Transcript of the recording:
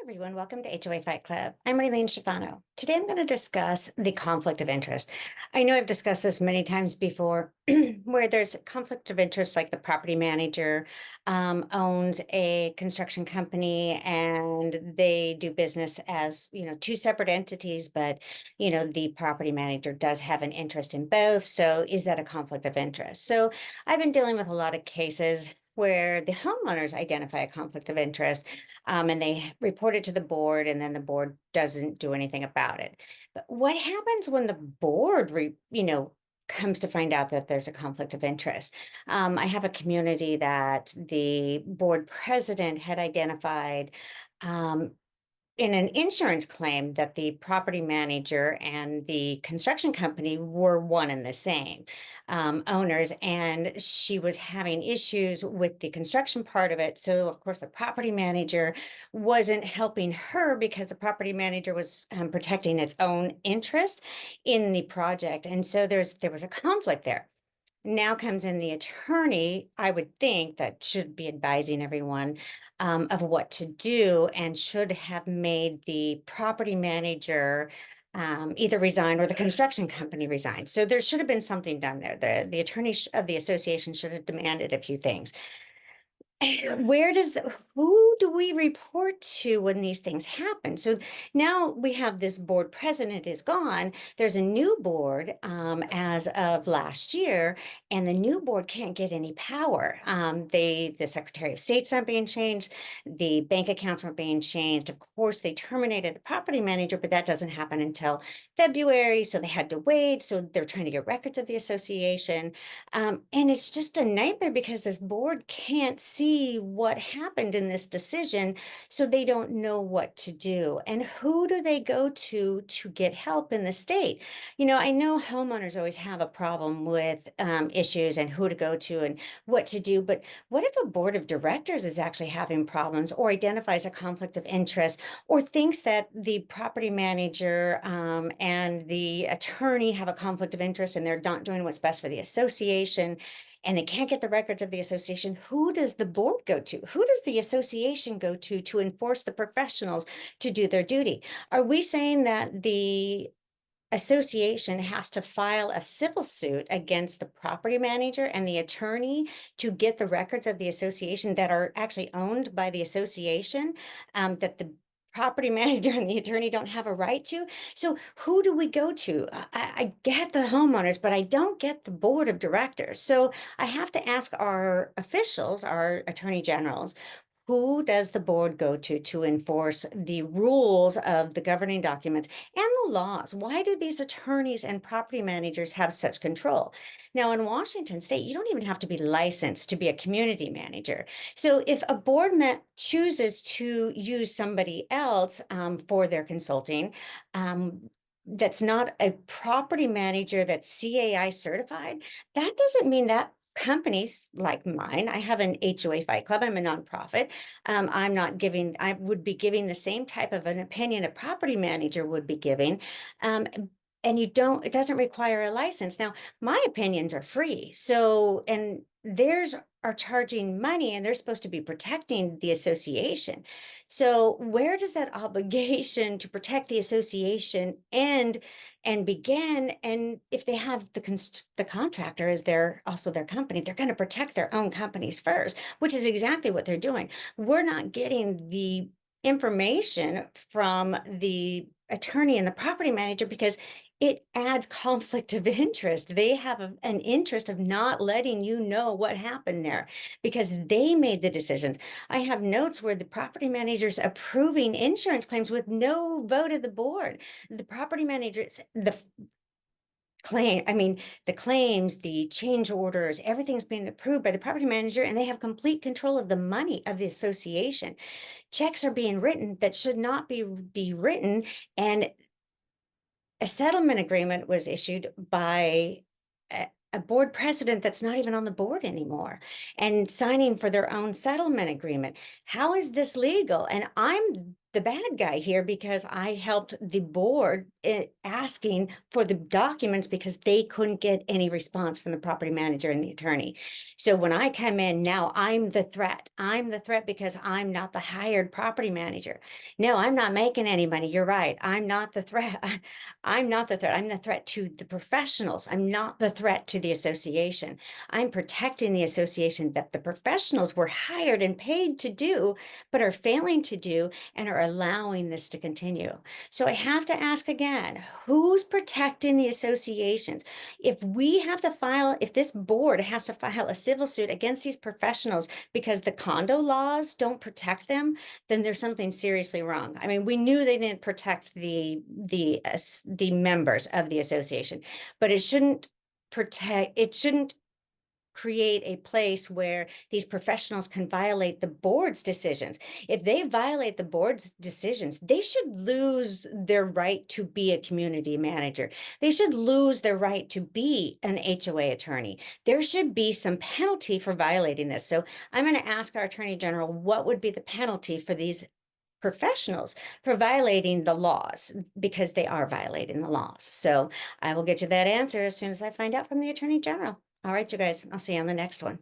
Everyone, welcome to HOA Fight Club. I'm Raylene Schifano. Today I'm going to discuss the conflict of interest. I know I've discussed this many times before, where there's a conflict of interest, like the property manager owns a construction company and they do business as, two separate entities, but, the property manager does have an interest in both. So is that a conflict of interest? So I've been dealing with a lot of cases where the homeowners identify a conflict of interest and they report it to the board, and then the board doesn't do anything about it. But what happens when the board, comes to find out that there's a conflict of interest? I have a community that the board president had identified um, in an insurance claim that the property manager and the construction company were one and the same owners, and she was having issues with the construction part of it. So, of course, the property manager wasn't helping her because the property manager was protecting its own interest in the project, and so there was a conflict there. Now comes in the attorney, I would think, that should be advising everyone of what to do and should have made the property manager either resign or the construction company resign. So there should have been something done there. The attorney of the association should have demanded a few things. Who do we report to when these things happen? So now we have this board president is gone. There's a new board as of last year, and the new board can't get any power. The Secretary of State's not being changed. The bank accounts weren't being changed. Of course, they terminated the property manager, but that doesn't happen until February. So they had to wait. So they're trying to get records of the association. And it's just a nightmare because this board can't see what happened in this decision, so they don't know what to do. And who do they go to get help in the state? I know homeowners always have a problem with issues and who to go to and what to do, but what if a board of directors is actually having problems or identifies a conflict of interest or thinks that the property manager and the attorney have a conflict of interest and they're not doing what's best for the association, and they can't get the records of the association? Who does the board go to? Who does the association go to enforce the professionals to do their duty? Are we saying that the association has to file a civil suit against the property manager and the attorney to get the records of the association that are actually owned by the association, that the property manager and the attorney don't have a right to? So who do we go to? I get the homeowners, but I don't get the board of directors. So I have to ask our officials, our attorney generals, who does the board go to enforce the rules of the governing documents and the laws? Why do these attorneys and property managers have such control? Now, in Washington state, you don't even have to be licensed to be a community manager. So if a board chooses to use somebody else for their consulting, that's not a property manager that's CAI certified, that doesn't mean that companies like mine. I have an HOA Fight Club. I'm a nonprofit. I would be giving the same type of an opinion a property manager would be giving. Um, and it doesn't require a license. Now, my opinions are free. So, and theirs are charging money and they're supposed to be protecting the association. So where does that obligation to protect the association end and begin? And if they have the contractor as also their company, they're going to protect their own companies first, which is exactly what they're doing. We're not getting the information from the attorney and the property manager because it adds conflict of interest. They have an interest of not letting you know what happened there because they made the decisions. I have notes where the property manager's approving insurance claims with no vote of the board. The property managers, the claims, the change orders, everything's being approved by the property manager, and they have complete control of the money of the association. Checks are being written that should not be written, and a settlement agreement was issued by a board president that's not even on the board anymore and signing for their own settlement agreement. How is this legal? And I'm the bad guy here because I helped the board asking for the documents because they couldn't get any response from the property manager and the attorney. So when I come in now, I'm the threat. I'm the threat because I'm not the hired property manager. No, I'm not making any money. You're right. I'm not the threat. I'm not the threat. I'm the threat to the professionals. I'm not the threat to the association. I'm protecting the association that the professionals were hired and paid to do, but are failing to do and are allowing this to continue. So I have to ask again, who's protecting the associations? If we have to file, if this board has to file a civil suit against these professionals because the condo laws don't protect them, then there's something seriously wrong. I mean, we knew they didn't protect the members of the association, but it shouldn't create a place where these professionals can violate the board's decisions. If they violate the board's decisions, they should lose their right to be a community manager. They should lose their right to be an HOA attorney. There should be some penalty for violating this. So I'm going to ask our Attorney General, what would be the penalty for these professionals for violating the laws, because they are violating the laws. So I will get you that answer as soon as I find out from the Attorney General. All right, you guys, I'll see you on the next one.